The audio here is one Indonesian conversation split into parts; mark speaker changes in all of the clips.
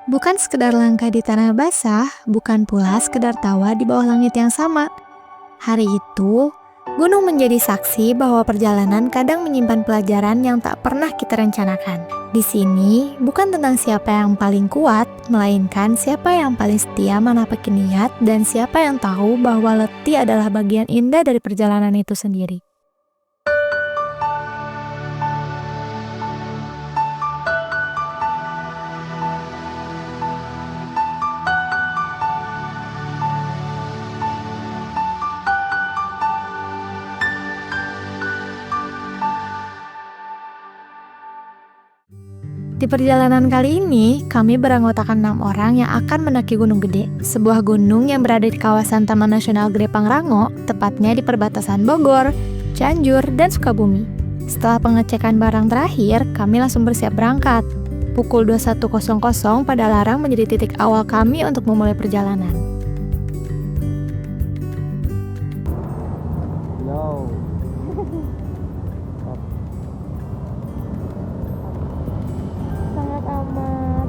Speaker 1: Bukan sekedar langkah di tanah basah, bukan pula sekedar tawa di bawah langit yang sama. Hari itu, gunung menjadi saksi bahwa perjalanan kadang menyimpan pelajaran yang tak pernah kita rencanakan. Di sini, bukan tentang siapa yang paling kuat, melainkan siapa yang paling setia menapaki niat dan siapa yang tahu bahwa letih adalah bagian indah dari perjalanan itu sendiri. Di perjalanan kali ini, kami beranggotakan 6 orang yang akan mendaki Gunung Gede, sebuah gunung yang berada di kawasan Taman Nasional Gede Pangrango, tepatnya di perbatasan Bogor, Cianjur, dan Sukabumi. Setelah pengecekan barang terakhir, kami langsung bersiap berangkat. Pukul 21.00 pada larang menjadi titik awal kami untuk memulai perjalanan. Sangat amat.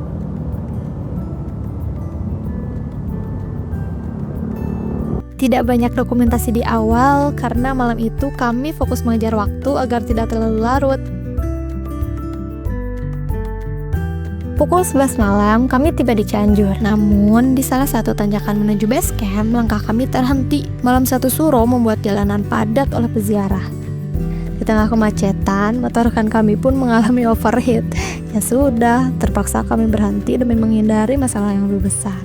Speaker 1: Tidak banyak dokumentasi di awal karena malam itu kami fokus mengejar waktu agar tidak terlalu larut. Pukul 11 malam kami tiba di Cianjur. Namun di salah satu tanjakan menuju base camp, langkah kami terhenti. Malam satu suro membuat jalanan padat oleh peziarah. Di tengah kemacetan, motor rekan kami pun mengalami overheat. Ya sudah, terpaksa kami berhenti demi menghindari masalah yang lebih besar.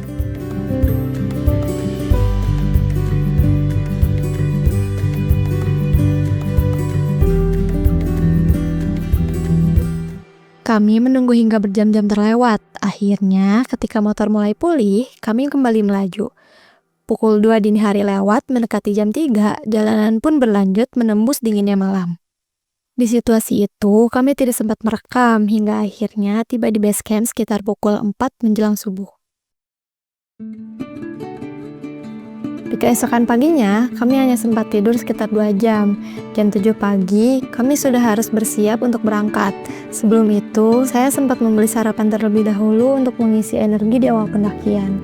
Speaker 1: Kami menunggu hingga berjam-jam terlewat. Akhirnya, ketika motor mulai pulih, kami kembali melaju. Pukul 2 dini hari lewat, mendekati jam 3, jalanan pun berlanjut menembus dinginnya malam. Di situasi itu, kami tidak sempat merekam hingga akhirnya tiba di base camp sekitar pukul 4 menjelang subuh. Di keesokan paginya, kami hanya sempat tidur sekitar 2 jam. Jam 7 pagi, kami sudah harus bersiap untuk berangkat. Sebelum itu, saya sempat membeli sarapan terlebih dahulu untuk mengisi energi di awal pendakian.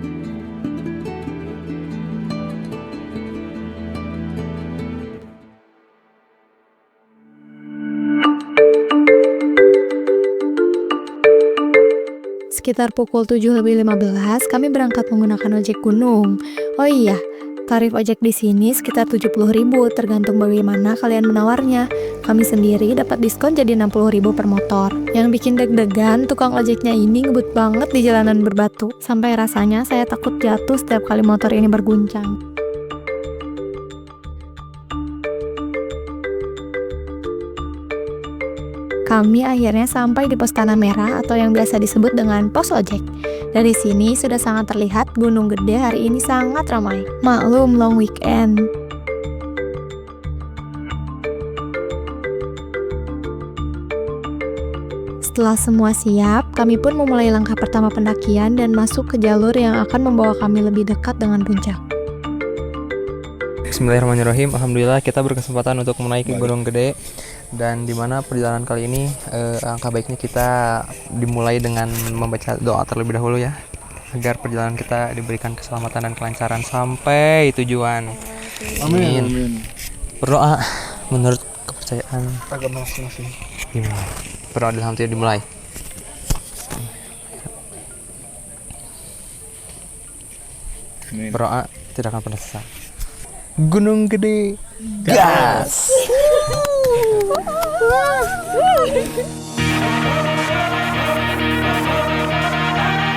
Speaker 1: Sekitar pukul 7.15, kami berangkat menggunakan ojek gunung. Oh iya, tarif ojek di sini sekitar 70.000, tergantung bagaimana kalian menawarnya. Kami sendiri dapat diskon jadi 60.000 per motor. Yang bikin deg-degan, tukang ojeknya ini ngebut banget di jalanan berbatu. Sampai rasanya saya takut jatuh setiap kali motor ini berguncang. Kami akhirnya sampai di pos Tanah Merah atau yang biasa disebut dengan pos ojek. Dari sini sudah sangat terlihat Gunung Gede hari ini sangat ramai. Maklum long weekend. Setelah semua siap, kami pun memulai langkah pertama pendakian dan masuk ke jalur yang akan membawa kami lebih dekat dengan puncak.
Speaker 2: Bismillahirrahmanirrahim. Alhamdulillah kita berkesempatan untuk menaiki Gunung Gede. Dan dimana perjalanan kali ini angka baiknya kita dimulai dengan membaca doa terlebih dahulu ya, agar perjalanan kita diberikan keselamatan dan kelancaran sampai tujuan. Amin. Berdoa menurut kepercayaan agama masing-masing. Gimana? Berdoa dalam hati dimulai. Amin. Berdoa tidak akan pernah sesat. Gunung Gede, gas!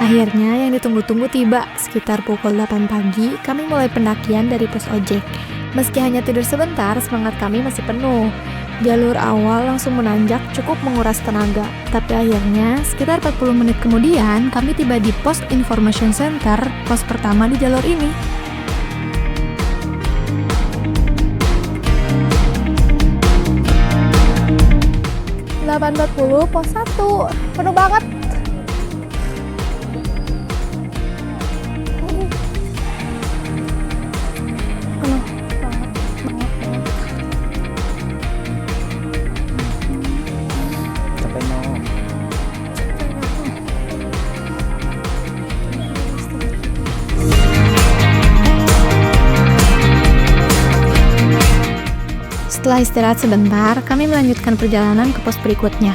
Speaker 1: Akhirnya yang ditunggu-tunggu tiba. Sekitar pukul 8 pagi, kami mulai pendakian dari pos ojek. Meski hanya tidur sebentar, semangat kami masih penuh. Jalur awal langsung menanjak, cukup menguras tenaga. Tapi akhirnya, sekitar 40 menit kemudian, kami tiba di pos Information Center, pos pertama di jalur ini. 8.40 pos 1, penuh banget. Setelah istirahat sebentar, kami melanjutkan perjalanan ke pos berikutnya.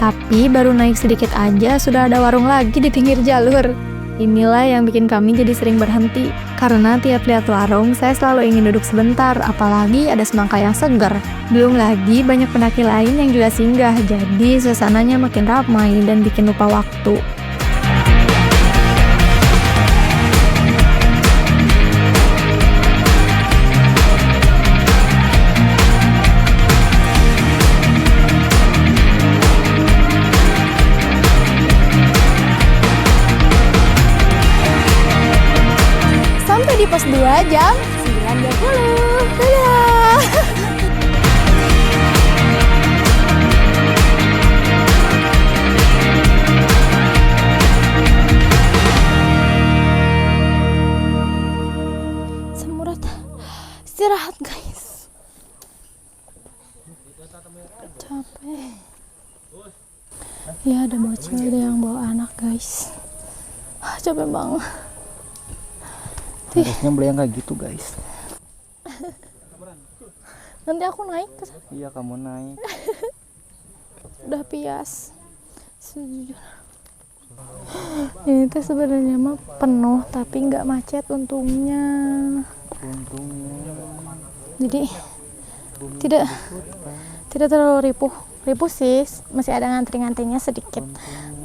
Speaker 1: Tapi baru naik sedikit aja sudah ada warung lagi di pinggir jalur. Inilah yang bikin kami jadi sering berhenti. Karena tiap lihat warung, saya selalu ingin duduk sebentar, apalagi ada semangka yang segar. Belum lagi banyak pendaki lain yang juga singgah, jadi suasananya makin ramai dan bikin lupa waktu. Di pos 2 jam 9.20. Dadah! Semurat. Istirahat guys. Capek. Ya ada bocil, ada yang bawa anak guys. Capek banget.
Speaker 3: Harusnya beli yang kayak gitu guys.
Speaker 1: Nanti aku naik ke sana.
Speaker 3: Iya kamu naik.
Speaker 1: Udah pias. Sejujurnya. Ini tuh sebenarnya mah penuh tapi nggak macet untungnya. Jadi tidak terlalu ripuh sih, masih ada ngantri-ngantrinya sedikit.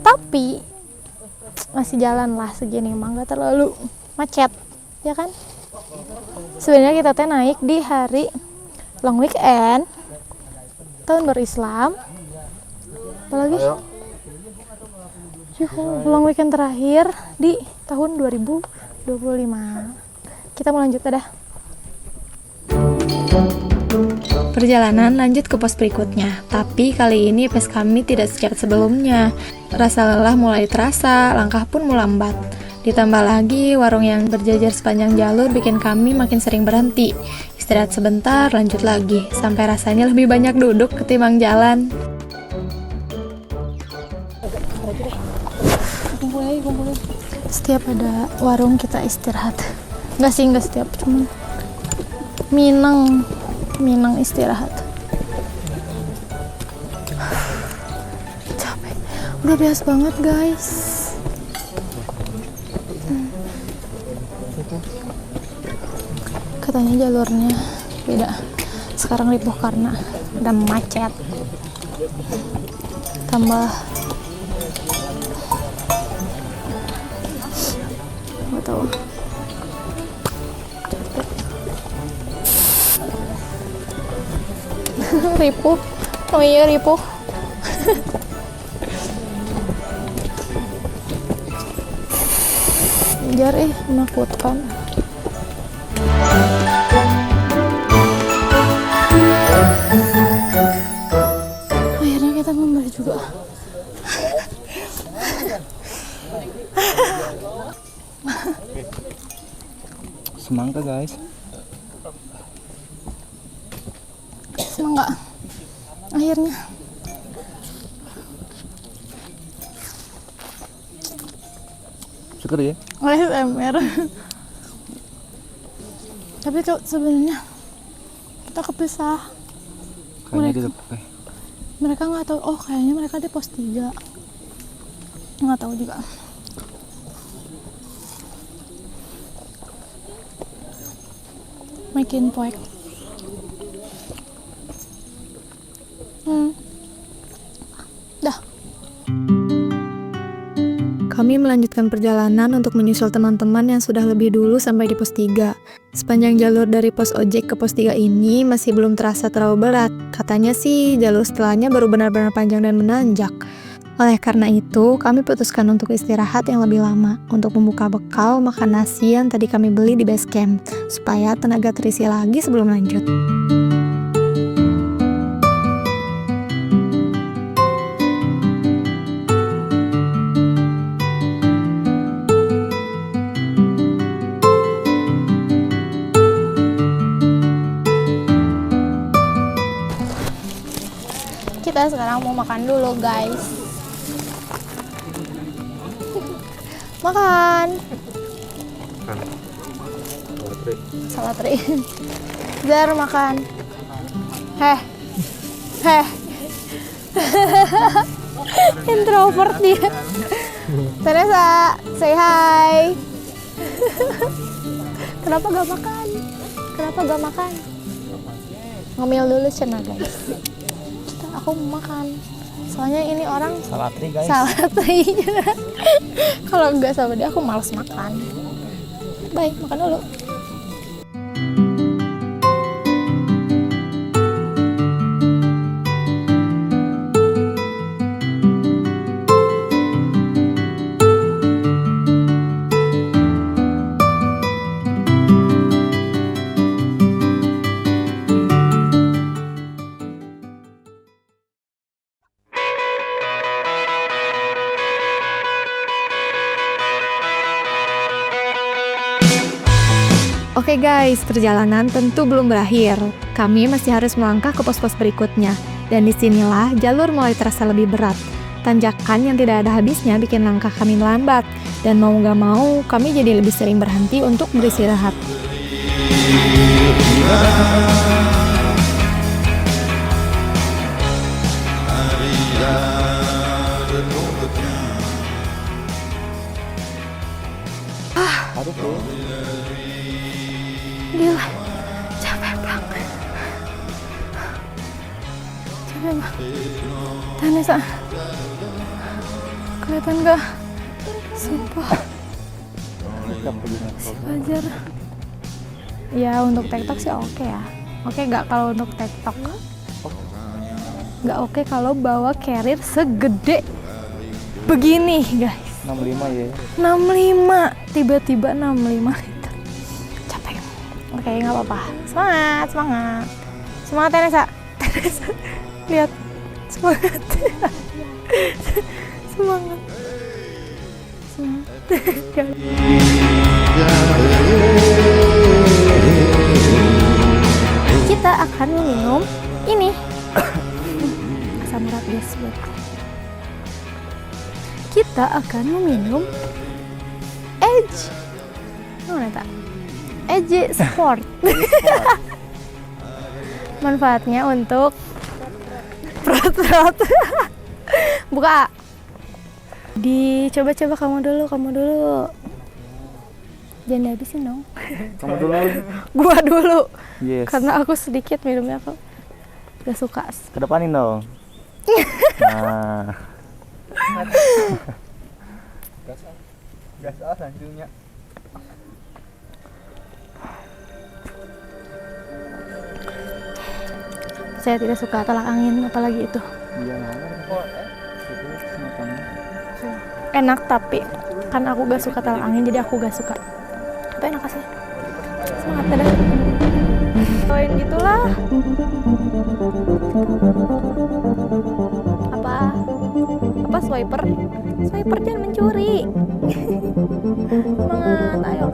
Speaker 1: Tapi masih jalan lah segini mah nggak terlalu macet. Ya kan? Sebenarnya kita teh naik di hari long weekend tahun baru Islam. Apalagi long weekend terakhir di tahun 2025. Kita mau lanjut dah. Perjalanan lanjut ke pos berikutnya, tapi kali ini pos kami tidak secepat sebelumnya. Rasa lelah mulai terasa, langkah pun melambat. Ditambah lagi, warung yang berjajar sepanjang jalur bikin kami makin sering berhenti. Istirahat sebentar, lanjut lagi, sampai rasanya lebih banyak duduk ketimbang jalan. Kumpul. Setiap ada warung kita istirahat. Nggak setiap, cuman Minang istirahat. Capek. Udah biasa banget guys. Katanya jalurnya beda. Sekarang ripuh karena ada macet. Tambah nggak tahu. Ripuh. Oh iya ripuh. Jar menakutkan. Akhirnya kita membeli juga.
Speaker 3: Semangka guys.
Speaker 1: Semangka. Akhirnya.
Speaker 3: Syukur ya.
Speaker 1: ASMR. Tapi tuh sebenarnya kita kepisah.
Speaker 3: Kayaknya
Speaker 1: Mereka nggak tahu. Oh kayaknya mereka di pos 3. Nggak tahu juga. Makin poek. Dah. Kami melanjutkan perjalanan untuk menyusul teman-teman yang sudah lebih dulu sampai di pos 3. Sepanjang jalur dari pos ojek ke pos 3 ini masih belum terasa terlalu berat. Katanya sih jalur setelahnya baru benar-benar panjang dan menanjak. Oleh karena itu, kami putuskan untuk istirahat yang lebih lama untuk membuka bekal makan nasi yang tadi kami beli di base camp, supaya tenaga terisi lagi sebelum lanjut. Kita sekarang mau makan dulu guys. Makan. Salatri. Zar makan. Heh. Heh. Introvert dia. Teresa, say hi. Kenapa gak makan? Kenapa gak makan? Ngemil dulu cena guys. Aku mau makan. Soalnya ini orang
Speaker 3: Salatri guys.
Speaker 1: salatri. Kalau nggak sama dia aku malas makan. Baik, makan dulu. Oke guys, perjalanan tentu belum berakhir. Kami masih harus melangkah ke pos-pos berikutnya. Dan disinilah jalur mulai terasa lebih berat. Tanjakan yang tidak ada habisnya bikin langkah kami melambat. Dan mau gak mau, kami jadi lebih sering berhenti untuk beristirahat.
Speaker 3: Aduh tuh.
Speaker 1: Gila, capek banget. Capek banget. Tanesa, kelihatan gak? Sumpah, si Fajar. Ya untuk TikTok sih oke ya. Oke gak kalau untuk TikTok? Gak oke kalau bawa carrier segede begini guys.
Speaker 3: 65 ya.
Speaker 1: 65, tiba-tiba 65 liter. Capek. Oke, nggak apa-apa. Semangat, semangat. Semangat Teresa. Teresa, lihat. Semangat. Semangat. Semangat. Kita akan meminum ini. Asam urat guys, buat kita akan meminum Edge. Mana tak? Edge Sport. Manfaatnya untuk perut-perut. Buka. Dicoba-coba kamu dulu. Jangan dihabisin dong.
Speaker 3: Kamu dulu.
Speaker 1: Gua dulu.
Speaker 3: Yes.
Speaker 1: Karena aku sedikit minumnya aku gak suka.
Speaker 3: Kedepanin dong. Nah. Gas lanjutnya.
Speaker 1: Saya tidak suka telak angin, apalagi itu.
Speaker 3: Iya,
Speaker 1: Enak tapi kan aku gak suka telak angin, jadi aku gak suka. Tapi enak sih. Semangat dah. Poin gitulah. Apa swiper jangan mencuri. Semangat, ayo.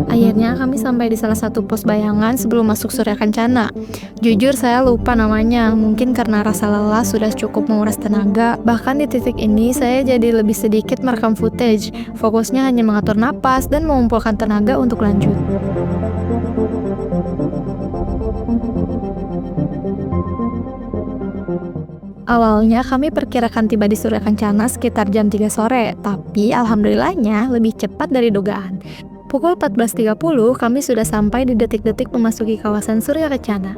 Speaker 1: Akhirnya kami sampai di salah satu pos bayangan sebelum masuk Surya Kencana. Jujur saya lupa namanya, mungkin karena rasa lelah sudah cukup menguras tenaga. Bahkan di titik ini saya jadi lebih sedikit merekam footage. Fokusnya hanya mengatur napas dan mengumpulkan tenaga untuk lanjut. Awalnya kami perkirakan tiba di Surya Kencana sekitar jam 3 sore, tapi alhamdulillahnya lebih cepat dari dugaan. Pukul 14.30 kami sudah sampai di detik-detik memasuki kawasan Surya Kencana.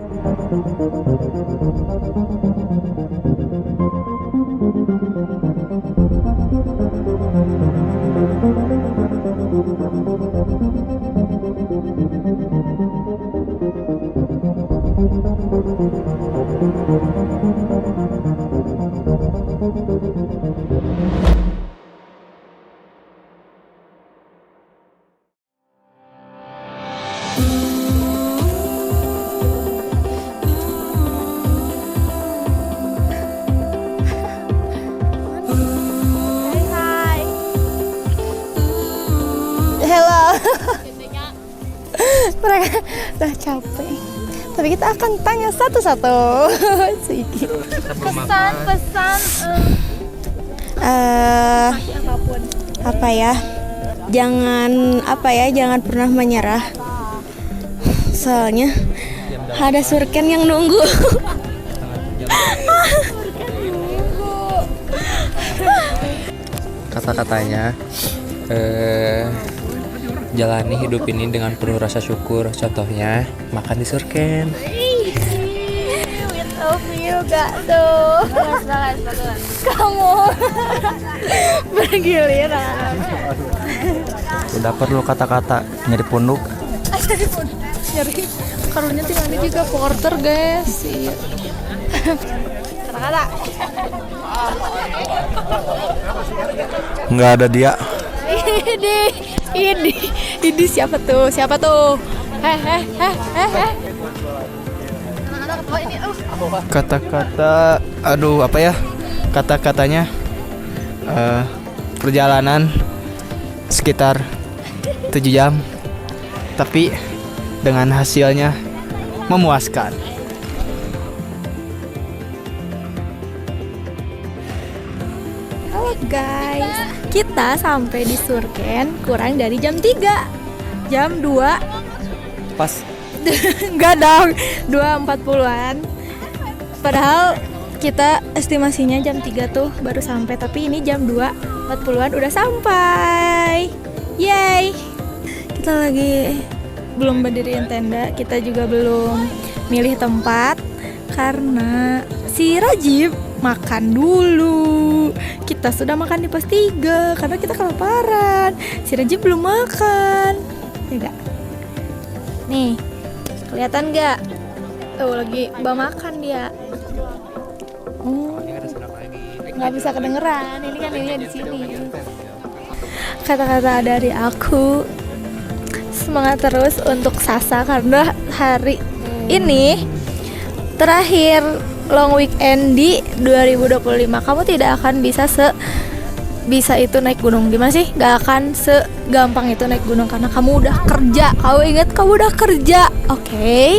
Speaker 1: Mereka udah capek, tapi kita akan tanya satu-satu. Pesan-pesan apapun.
Speaker 4: Jangan pernah menyerah. Soalnya Ada surken yang nunggu.
Speaker 2: Kata-katanya jalani hidup ini dengan penuh rasa syukur. Contohnya makan di surken.
Speaker 4: With love you gak tuh. Kamu bergiliran.
Speaker 3: Udah perlu kata-kata nyari punduk.
Speaker 4: Nyari karunya tinggal ini juga porter guys. Iya. Kata-kata.
Speaker 3: Nggak ada dia.
Speaker 4: Ini siapa tuh? Siapa tuh?
Speaker 3: Kata-kata, aduh apa ya? Kata-katanya perjalanan sekitar 7 jam, tapi dengan hasilnya memuaskan.
Speaker 4: Halo guys, kita sampai di Surken kurang dari jam 3. Jam 2.
Speaker 3: Pas.
Speaker 4: Enggak dong, 2.40-an. Padahal kita estimasinya jam 3 tuh baru sampai, tapi ini jam 2.40-an udah sampai. Yay. Kita lagi belum berdiriin tenda, kita juga belum milih tempat karena si Rajib makan dulu. Kita sudah makan di pos 3 karena kita kelaparan. Si Rajib belum makan. Ya gak? Nih, kelihatan gak? Tuh lagi makan dia. Nggak bisa kedengeran. Ini kan ini di sini. Kata-kata dari aku, semangat terus untuk Sasa karena hari ini terakhir long weekend di 2025. Kamu tidak akan bisa itu naik gunung. Gimana sih? Gak akan segampang itu naik gunung karena kamu udah kerja. Kamu ingat kamu udah kerja. Oke.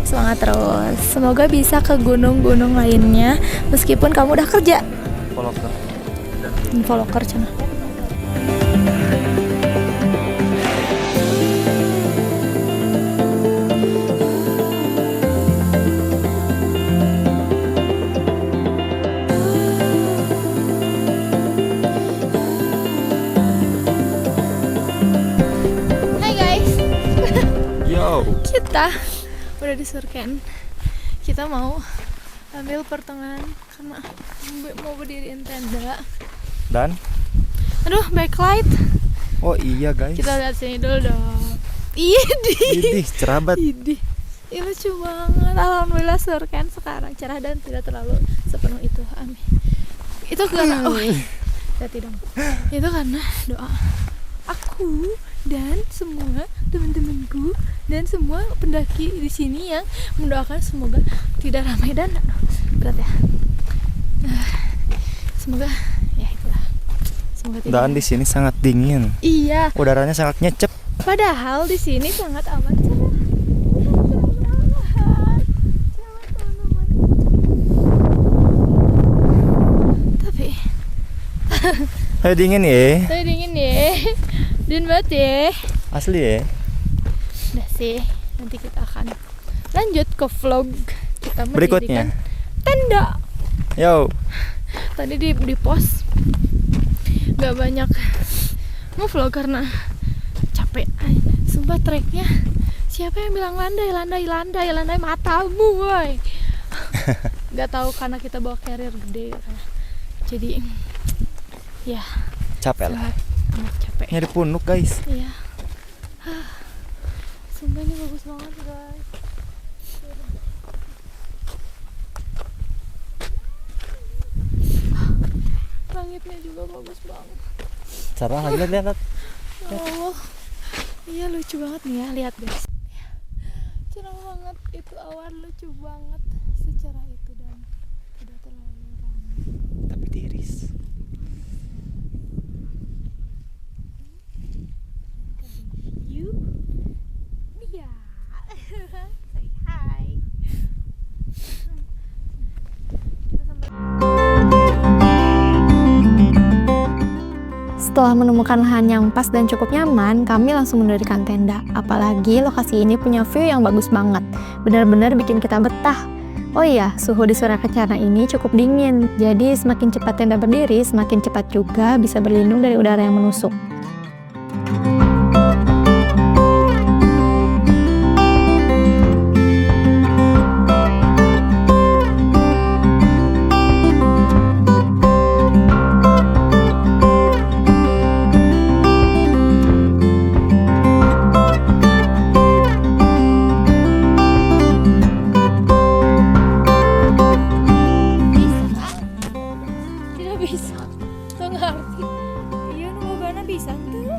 Speaker 4: Semangat terus. Semoga bisa ke gunung-gunung lainnya meskipun kamu udah kerja. Follower cina. Hai guys.
Speaker 3: Yo.
Speaker 4: Kita udah di Surken. Kita mau ambil pertengahan karena mau berdiriin tenda.
Speaker 3: Dan
Speaker 4: Aduh, backlight.
Speaker 3: oh iya guys.
Speaker 4: Kita lihat sini dulu dong. Idih.
Speaker 3: Idih, cerabat.
Speaker 4: Idih. Ini lucu banget. Alhamdulillah Surken sekarang cerah dan tidak terlalu sepenuh itu. Amin. Itu karena hati dong. Itu karena doa aku dan semua teman-temanku dan semua pendaki di sini yang mendoakan semoga tidak ramai dan berat ya. Semoga ya itulah. Semoga tidak.
Speaker 3: Dan di sini sangat dingin.
Speaker 4: Iya.
Speaker 3: Udaranya sangat nyecep.
Speaker 4: Padahal di sini sangat aman cerah. Tapi
Speaker 3: Dingin ya.
Speaker 4: tapi dingin ya. Dingin banget ya.
Speaker 3: Asli ya.
Speaker 4: Udah sih, nanti kita akan lanjut ke vlog kita
Speaker 3: Berikutnya.
Speaker 4: mendirikan tenda.
Speaker 3: Yo.
Speaker 4: Tadi di pos gak banyak ngevlog karena capek. Sumpah treknya siapa yang bilang landai matamu woy. Gak tahu karena kita bawa carrier gede jadi ya
Speaker 3: Capek lah.
Speaker 4: amat capek.
Speaker 3: Nyari punduk guys.
Speaker 4: Iya. Sumpah ini bagus banget guys. Langitnya juga bagus banget.
Speaker 3: Cerah lagi lihat.
Speaker 4: Oh, iya lucu banget nih ya, lihat guys. Cerah banget, itu awan lucu banget secara itu dan tidak terlalu ramai.
Speaker 3: Tapi tiris.
Speaker 4: You, Mia, say hi. Kita sampai.
Speaker 1: Setelah menemukan lahan yang pas dan cukup nyaman, kami langsung mendirikan tenda. Apalagi lokasi ini punya view yang bagus banget. Benar-benar bikin kita betah. Oh iya, suhu di Surakencana ini cukup dingin. Jadi semakin cepat tenda berdiri, semakin cepat juga bisa berlindung dari udara yang menusuk.
Speaker 4: Bisa tuh.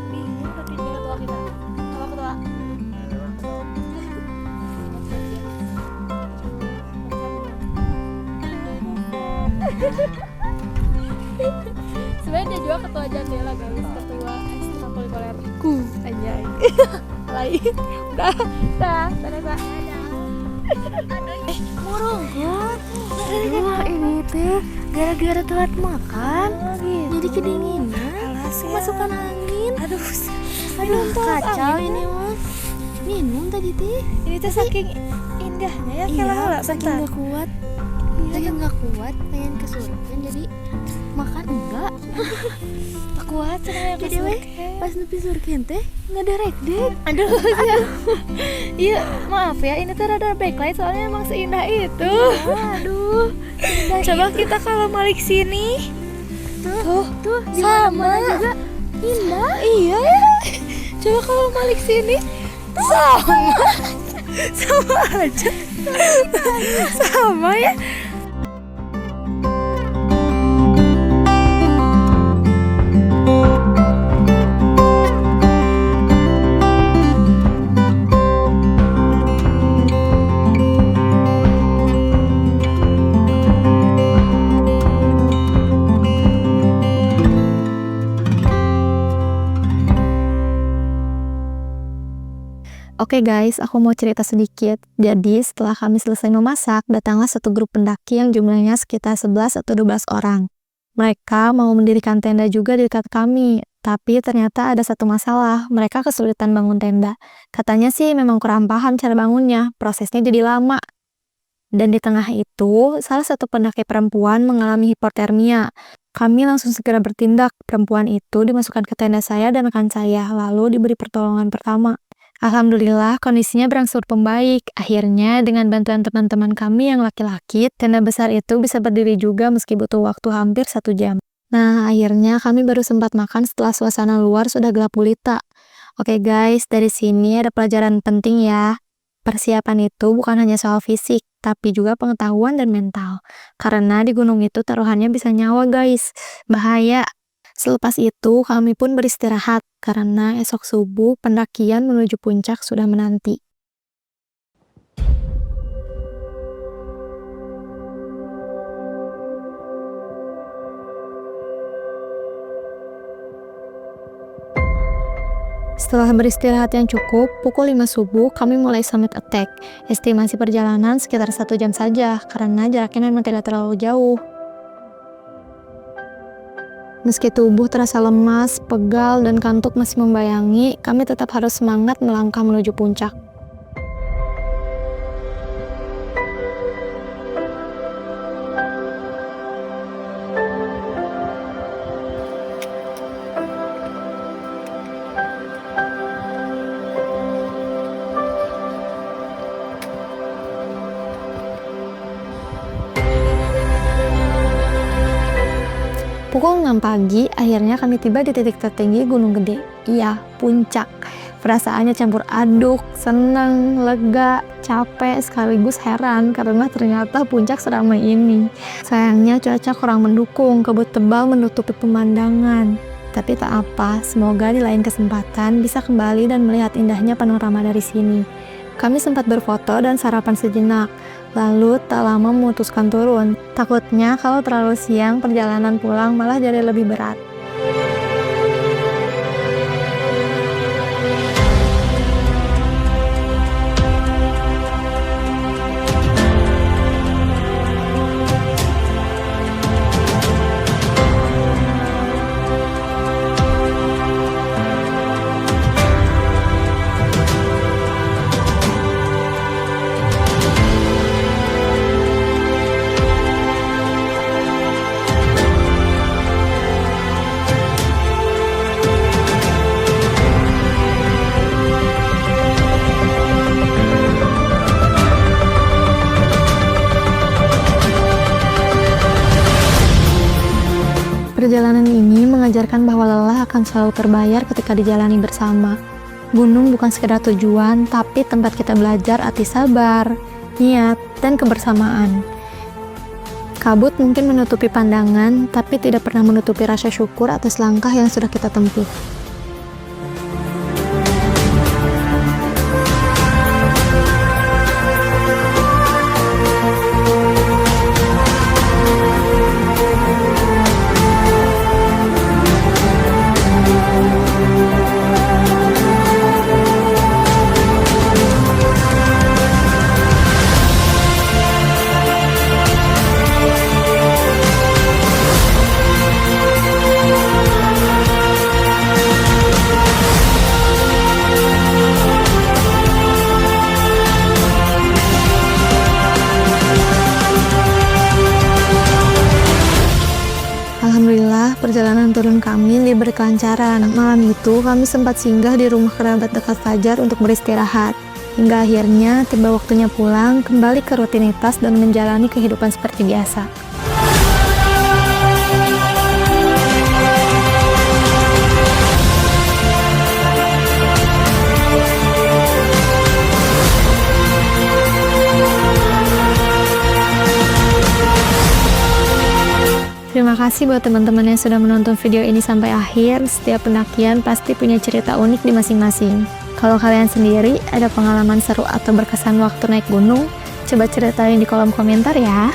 Speaker 4: Bingung tapi ketua kita. Apa ketua? Sebenarnya dia juga ketua jendela guys, ketua ekstrakurikuler ku anjay. Lain. Udah.
Speaker 1: Murungkut. Aduh, ini teh gara-gara telat makan. Jadi kedinginan. Kemasukan angin. Aduh, kacau ini mah. Minum tadi teh.
Speaker 4: Ini tuh saking indahnya ya
Speaker 1: Iya, saking gak kuat. Saking gak kuat, pengen kesurupan jadi makan enggak.
Speaker 4: tak kuat sebenarnya
Speaker 1: Jadi weh, pas nepi surken teh nggak ada rekdek.
Speaker 4: Aduh. Iya, maaf ya, ini tuh rada backlight soalnya emang seindah itu.
Speaker 1: Aduh.
Speaker 4: Coba kita kalau balik sini.
Speaker 1: Tuh
Speaker 4: Sama
Speaker 1: juga indah.
Speaker 4: Iya ya. Coba kalau balik sini sama aja. Sama ya.
Speaker 1: Oke guys, aku mau cerita sedikit. Jadi setelah kami selesai memasak, datanglah satu grup pendaki yang jumlahnya sekitar 11 atau 12 orang. Mereka mau mendirikan tenda juga di dekat kami, tapi ternyata ada satu masalah, mereka kesulitan bangun tenda. Katanya sih memang kurang paham cara bangunnya, prosesnya jadi lama. Dan di tengah itu, salah satu pendaki perempuan mengalami hipotermia. Kami langsung segera bertindak, perempuan itu dimasukkan ke tenda saya dan rekan saya, lalu diberi pertolongan pertama. Alhamdulillah kondisinya berangsur membaik. Akhirnya dengan bantuan teman-teman kami yang laki-laki, tenda besar itu bisa berdiri juga meski butuh waktu hampir 1 jam. Nah, akhirnya kami baru sempat makan setelah suasana luar sudah gelap gulita. Oke guys, dari sini ada pelajaran penting ya. Persiapan itu bukan hanya soal fisik, tapi juga pengetahuan dan mental. Karena di gunung itu taruhannya bisa nyawa guys. Bahaya. Selepas itu, kami pun beristirahat karena esok subuh pendakian menuju puncak sudah menanti. Setelah beristirahat yang cukup, pukul 5 subuh kami mulai summit attack. Estimasi perjalanan sekitar 1 jam saja, karena jaraknya memang tidak terlalu jauh. Meski tubuh terasa lemas, pegal, dan kantuk masih membayangi, kami tetap harus semangat melangkah menuju puncak. Pukul 6 pagi, akhirnya kami tiba di titik tertinggi Gunung Gede. Iya, puncak. Perasaannya campur aduk, senang, lega, capek, sekaligus heran karena ternyata puncak seramai ini. Sayangnya cuaca kurang mendukung, kabut tebal menutupi pemandangan. Tapi tak apa, semoga di lain kesempatan bisa kembali dan melihat indahnya panorama dari sini. Kami sempat berfoto dan sarapan sejenak, lalu tak lama memutuskan turun. Takutnya kalau terlalu siang perjalanan pulang malah jadi lebih berat. Perjalanan ini mengajarkan bahwa lelah akan selalu terbayar ketika dijalani bersama. Gunung bukan sekedar tujuan, tapi tempat kita belajar arti sabar, niat, dan kebersamaan. Kabut mungkin menutupi pandangan, tapi tidak pernah menutupi rasa syukur atas langkah yang sudah kita tempuh. Alhamdulillah, perjalanan turun kami diberi kelancaran. Malam itu, kami sempat singgah di rumah kerabat dekat Fajar untuk beristirahat. Hingga akhirnya, tiba waktunya pulang, kembali ke rutinitas dan menjalani kehidupan seperti biasa. Terima kasih buat teman-teman yang sudah menonton video ini sampai akhir. Setiap pendakian pasti punya cerita unik di masing-masing. Kalau kalian sendiri ada pengalaman seru atau berkesan waktu naik gunung, coba ceritain di kolom komentar ya.